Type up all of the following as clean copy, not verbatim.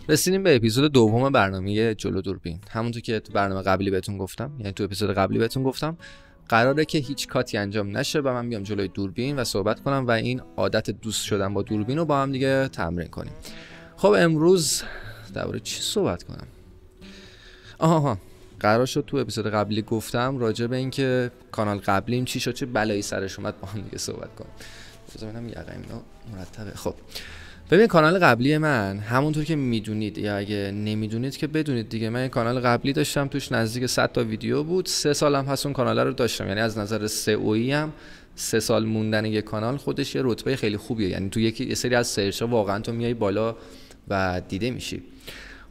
رسیدیم به اپیزود دوم برنامه جلو دوربین. همونطور که تو برنامه قبلی بهتون گفتم، یعنی تو اپیزود قبلی بهتون گفتم قراره که هیچ کاتی انجام نشه و من بیام جلوی دوربین و صحبت کنم و این عادت دوست شدن با دوربین رو با هم دیگه تمرین کنیم. خب امروز درباره چی صحبت کنم؟ قرار شد تو اپیزود قبلی گفتم راجع به این که کانال قبلیم چی شد، چه بلایی سرش اومد، با هم دیگه صحبت کنم. بذار ببینم یقه اینا مرتبه. خب ببین، کانال قبلی من همونطور که میدونید یا اگه نمیدونید که بدونید دیگه، من کانال قبلی داشتم توش نزدیک 100 تا ویدیو بود. 3 سالم هست اون کانال رو داشتم، یعنی از نظر سئویی هم 3 سال موندن یک کانال خودش یه رتبه خیلی خوبیه، یعنی تو یه سری از سرچ‌ها واقعا تو میای بالا و دیده میشی.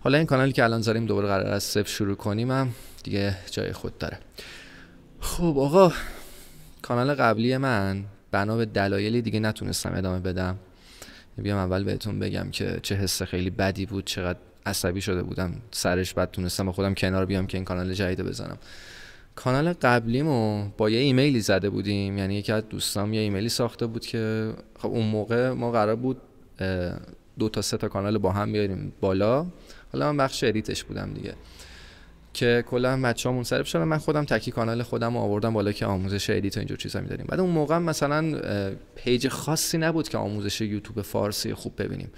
حالا این کانالی که الان داریم دوباره قرار از صفر شروع کنیم هم دیگه جای خود داره. خب آقا، کانال قبلی من بنا به دلایلی دیگه نتونستم ادامه بدم. بیام اول بهتون بگم که چه حس خیلی بدی بود، چقدر عصبی شده بودم سرش، بعد تونستم با خودم کنار بیام که این کانال جدید بزنم. کانال قبلیمو با یه ایمیلی زده بودیم، یعنی یکی از دوستام یه ایمیلی ساخته بود که خب اون موقع ما قرار بود 2 تا 3 تا کانال با هم بیاریم بالا. حالا من بخش ادیتش بودم دیگه، که کلا بچه‌ها منصرف شدن، من خودم تکی کانال خودم رو آوردم بالا که آموزش ادیت و اینجور چیزا می‌دادیم. بعد اون موقع مثلا پیج خاصی نبود که آموزش یوتیوب فارسی خوب ببینیم.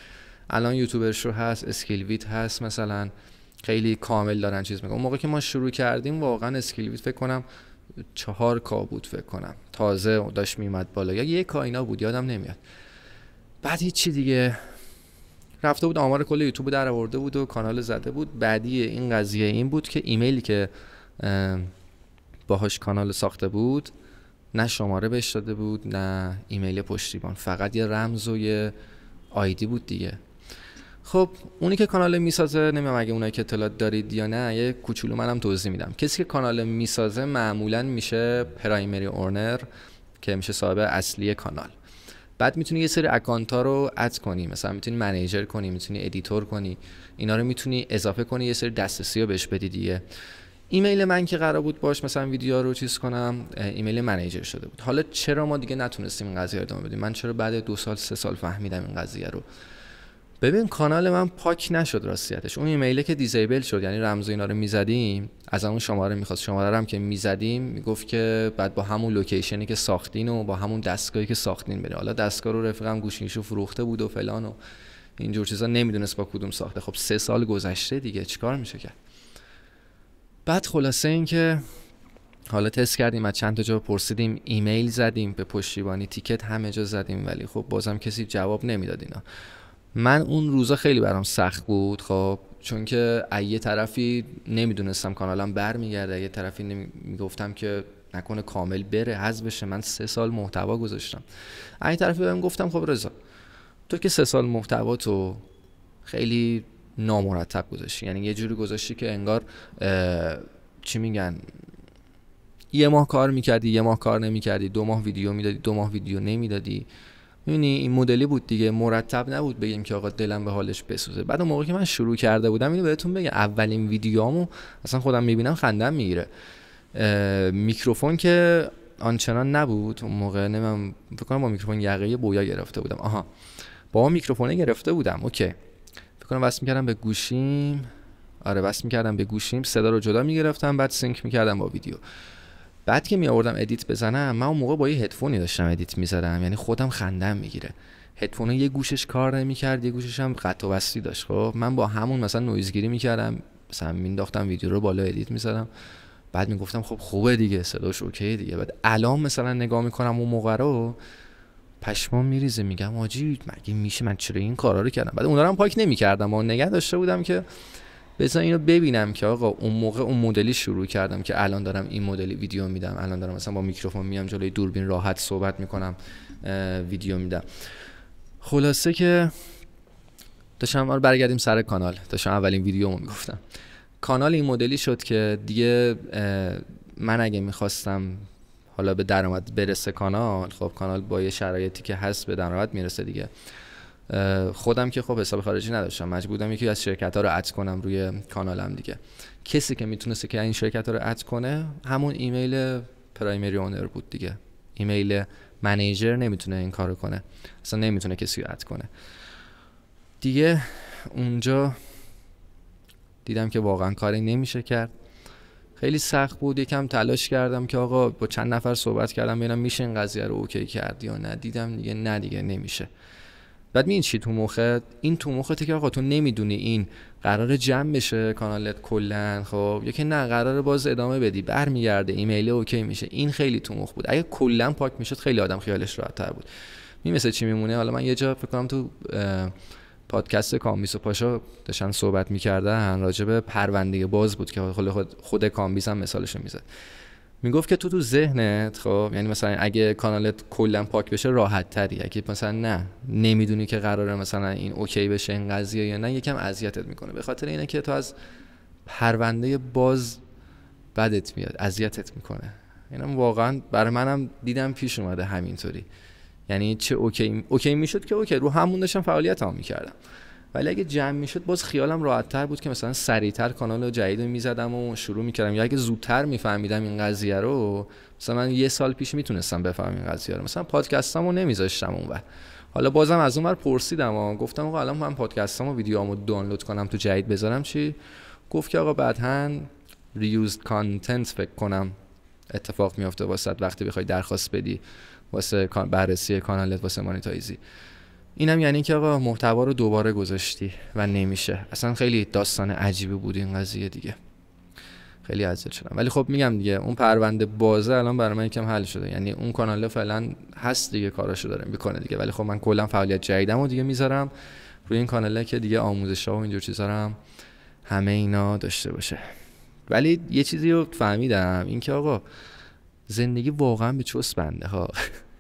الان یوتیوبر شو هست، اسکیلویت هست، مثلا خیلی کامل دارن چیز میگن. اون موقع که ما شروع کردیم واقعا اسکیلویت فکر کنم 4K بود، فکر کنم تازه داشت میومد بالا، یا 1K اینا بود، یادم نمیاد. بعد هیچی دیگه، رفته بود آمار کل یوتیوب در آورده بود و کانال زده بود. بعدی این قضیه این بود که ایمیلی که باهاش کانال ساخته بود نه شماره بهش داده بود نه ایمیل پشتیبان، فقط یه رمز و یه آیدی بود دیگه. خب اونی که کانال میسازه، نمیدونم اگه اونایی که اطلاعات دارید یا نه، یه کوچولو منم توضیح میدم. کسی که کانال میسازه معمولا میشه پرایمری اونر، که میشه صاحب اصلی کانال. بعد میتونی یه سری اکانت‌ها رو اد کنی، مثلا میتونی منیجر کنی، میتونی ادیتور کنی، اینا رو میتونی اضافه کنی، یه سری دسترسی رو بهش بدی دیگه. ایمیل من که قرار بود باش مثلا ویدیو رو چیز کنم، ایمیل منیجر شده بود. حالا چرا ما دیگه نتونستیم این قضیه رو ادامه بدیم؟ من چرا بعد 2 سال 3 سال فهمیدم این قضیه رو؟ ببین، کانال من پاک نشد راستیتش. اون ایمیله که دیزیبل شد، یعنی رمز اینا رو میزدیم، از همون شماره میخواست، شماره رو هم که میزدیم میگفت که بعد با همون لوکیشنی که ساختین و با همون دستگاهی که ساختین بره. حالا دستگاه رو رفیقم گوشیشو فروخته بود و فلان و اینجور چیزا، نمیدونست با کدوم ساخته. خب 3 سال گذشته دیگه، چیکار میشه کرد؟ بعد خلاصه این که حالا تست کردیم، از چند تا جا پرسیدیم، ایمیل زدیم به پشتیبانی، تیکت همه جا زدیم، ولی خب بازم کسی جواب نمیداد اینا. من اون روزا خیلی برام سخت بود، خب چون که یه طرفی نمیدونستم کانالم برمیگرده، یه طرفی میگفتم که نکنه کامل بره، حذف بشه. من 3 سال محتوا گذاشتم. یه طرفی بهم گفتم خب رضا، تو که 3 سال محتوا تو خیلی نامرتب گذاشتی، یعنی یه جوری گذاشتی که انگار چی میگن، 1 ماه کار میکردی 1 ماه کار نمیکردی، 2 ماه ویدیو میدادی 2 ماه ویدیو نمیدادی. یعنی این مدلی بود دیگه، مرتب نبود بگیم که آقا دلم به حالش بسوزه. بعد اون موقع که من شروع کرده بودم، اینو بهتون بگم، اولین ویدیوامو اصلا خودم میبینم خندم میگیره. میکروفون که آنچنان نبود اون موقع، نمیدونم فکر کنم با میکروفون یقه بویا گرفته بودم. با میکروفونه گرفته بودم، اوکی. فکر کنم وصل میکردم به گوشیم، وصل میکردم به گوشیم، صدا رو جدا میگرفتم، بعد سینک میکردم با ویدیو. بعد که می آوردم ادیت بزنم، من اون موقع با یه هدفونی داشتم ادیت میزدم، یعنی خودم خندم میگیره. هدفون یه گوشش کار نمیکرد، یه گوشش هم قطع و وصلی داشت. خب من با همون مثلا نویزگیری میکردم، مثلا مینداختم ویدیو رو بالا ادیت میزدم، بعد میگفتم خب خوبه دیگه، صداش اوکی دیگه. بعد الان مثلا نگاه میکنم اون موقع رو، پشمام میریزه، میگم آجی مگه میشه، من چرا این کارا رو کردم؟ بعد اونها رو هم پاک نمیکردم و نگه داشته بودم که بذار اینو ببینم که آقا اون موقع اون مدلی شروع کردم که الان دارم این مدلی ویدیو میدم، الان دارم مثلا با میکروفون میام جلوی دوربین راحت صحبت میکنم، ویدیو میدم. خلاصه که داشتم برگردیم سر کانال، داشتم اولین ویدیومو میگفتم. کانال این مدلی شد که دیگه من اگه میخواستم حالا به درآمد برسه کانال، خب کانال با یه شرایطی که هست به درآمد میرسه دیگه. خودم که خب حساب خارجی نداشتم، مجبور بودم یکی از شرکت‌ها رو اد کنم روی کانالم دیگه. کسی که میتونسته که این شرکت‌ها رو اد کنه همون ایمیل پرایمری اونر بود دیگه. ایمیل منیجر نمیتونه این کارو کنه، اصلا نمیتونه کسی رو اد کنه دیگه. اونجا دیدم که واقعا کاری نمیشه کرد. خیلی سخت بود. یکم تلاش کردم که آقا با چند نفر صحبت کردم ببینم میشه این قضیه رو اوکی کردی یا نه. دیدم دیگه نمیشه. بعد می‌بینی چی تو مخت؟ این تو مخته که آقا تو نمیدونی این قرار جمع بشه کانالت کلا، خب یکی نه قراره باز ادامه بدی، برمیگرده ایمیل اوکی میشه. این خیلی تو مخ بود. اگه کلا پاک میشد خیلی آدم خیالش راحت‌تر بود. مثل چی میمونه؟ حالا من یه جا فکر کنم تو پادکست کامبیس و پاشا داشتن صحبت می‌کردن راجع به پرونده باز بود که خود کامبیس هم مثالشو میزد. میگفت که تو ذهنت، خب یعنی مثلا اگه کانالت کلا پاک بشه راحت تری، اگه مثلا نه نمیدونی که قراره مثلا این اوکی بشه این قضیه یا نه، یکم اذیتت میکنه. به خاطر اینه که تو از پرونده باز بدت میاد، اذیتت میکنه. اینم واقعا برای منم دیدم پیش اومده همینطوری. یعنی چه اوکی میشد که اوکی رو همون داشتم فعالیتام میکردم، ولی اگه جمع میشد باز خیالم راحت تر بود که مثلا سریعتر کانال جدید میزدم و شروع میکردم، یا اگه زودتر میفهمیدم این قضیه رو، مثلا من 1 سال پیش میتونستم بفهمم این قضیه رو، مثلا پادکستامو نمیذاشتم اونور. حالا بازم از اونور پرسیدم و گفتم آقا الان من پادکستامو ویدیوامو دانلود کنم تو جدید بذارم چی؟ گفت که آقا بعداً ریوزد کانتنت فکر کنم اتفاق میفته واسه وقتی بخوای درخواست بدی واسه بررسی کانالت واسه مانیتایزی. اینم یعنی که آقا محتوا رو دوباره گذاشتی و نمیشه. اصلا خیلی داستان عجیبی بود این قضیه دیگه. خیلی اذیت شدم. ولی خب میگم دیگه اون پرونده بازه الان برای من یکم حل شده. یعنی اون کانال فعلا هست دیگه، کاراشو داره میکنه دیگه. ولی خب من کلا فعالیت جدیدمو دیگه میذارم روی این کاناله که دیگه آموزش‌ها و اینجور چیزا هم همه اینا داشته باشه. ولی یه چیزی رو فهمیدم، این که آقا زندگی واقعا به چوس بنده ها.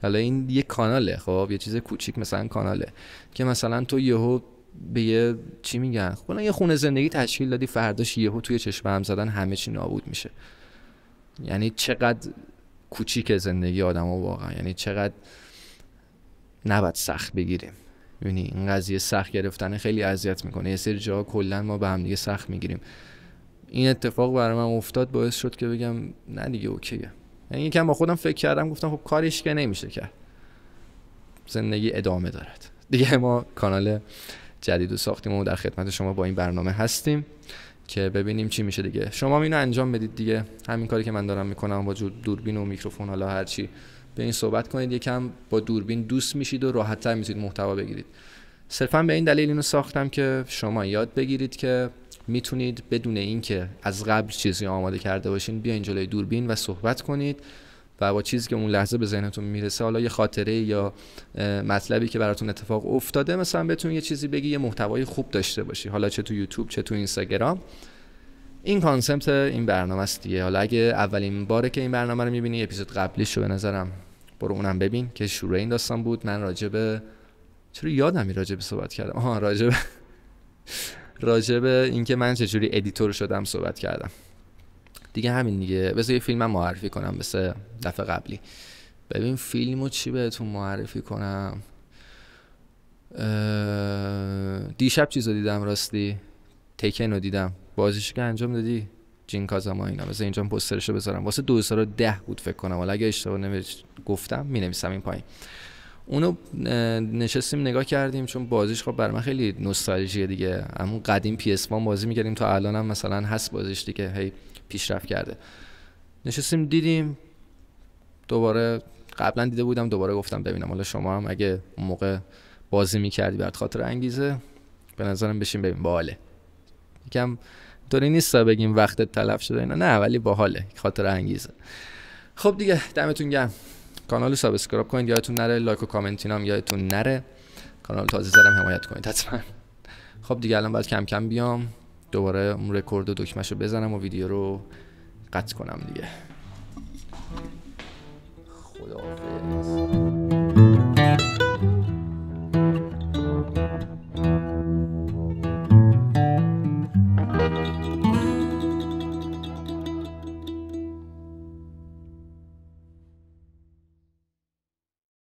حالا این یه کاناله، خب یه چیز کوچیک مثلا کاناله که مثلا تو یهو به یه چی میگن، خب یه خونه زندگی تشکیل دادی، فرداش یهو توی چشم هم زدن همه چی نابود میشه. یعنی چقدر کوچیک زندگی آدم‌ها واقعا، یعنی چقدر نباید سخت بگیریم. یعنی این قضیه سخت گرفتن خیلی اذیت میکنه. یه سری جاها کلا ما به هم دیگه سخت میگیریم. این اتفاق برای من افتاد، باعث شد که بگم نه دیگه اوکیه. یعنی یکم با خودم فکر کردم، گفتم خب کاریش که نمیشه کرد، زندگی ادامه دارد دیگه. ما کانال جدید رو ساختیم و در خدمت شما با این برنامه هستیم که ببینیم چی میشه دیگه. شما اینو انجام بدید دیگه، همین کاری که من دارم میکنم با دوربین و میکروفون، حالا هر چی به این صحبت کنید، یکم با دوربین دوست میشید و راحت‌تر میتونید محتوا بگیرید. صرفا به این دلیل اینو ساختم که شما یاد بگیرید که میتونید بدون اینکه از قبل چیزی آماده کرده باشین بیاین جلوی دوربین و صحبت کنید و با چیزی که اون لحظه به ذهنتون میرسه، حالا یه خاطره یا مطلبی که براتون اتفاق افتاده، مثلا بتون یه چیزی بگی، یه محتوای خوب داشته باشی، حالا چه تو یوتیوب چه تو اینستاگرام. این کانسپت این برنامه است دیگه. حالا اگه اولین باره که این برنامه رو میبینی، اپیزود قبلیشو به نظرم برو اونم ببین که شروع این داستان بود. من راجب چرا یادم راجب صحبت کردم، راجب اینکه من چجوری ادیتور شدم صحبت کردم دیگه. همین دیگه. بذار یه فیلمم معرفی کنم مثل دفعه قبلی. ببین فیلمو چی بهتون معرفی کنم. دیشب چیزو دیدم، راستی تیکن رو دیدم، بازیش که انجام دادی جین کازاما اینا. بذار اینجا پوسترشو بذارم، واسه 2010 بود فکر کنم، ولی اگه اشتباه گفتم مینویسم این پایین. اونو نشستیم نگاه کردیم، چون بازیش خب برای من خیلی نوستالژیه دیگه. همون قدیم PS1 بازی می‌کردیم تا الان هم مثلا هست بازیش دیگه، هی پیشرفت کرده. نشستیم دیدیم، دوباره قبلا دیده بودم دوباره گفتم ببینم. حالا شما هم اگه اون موقع بازی می‌کردی برات خاطر انگیزه، به نظرم بشین ببین، باحاله. یکم طوری نیست بگیم وقتت تلف شده اینا، نه، ولی باحاله، خاطر انگیزه. خب دیگه دمتون گرم. کانال رو سابسکرایب کنید، یادتون نره لایک و کامنت هم یادتون نره. کانال تازه زدم، حمایت کنید حتما. خب دیگه الان باید کم کم بیام دوباره اون رکورد و دکمه‌شو بزنم و ویدیو رو قطع کنم دیگه. خدا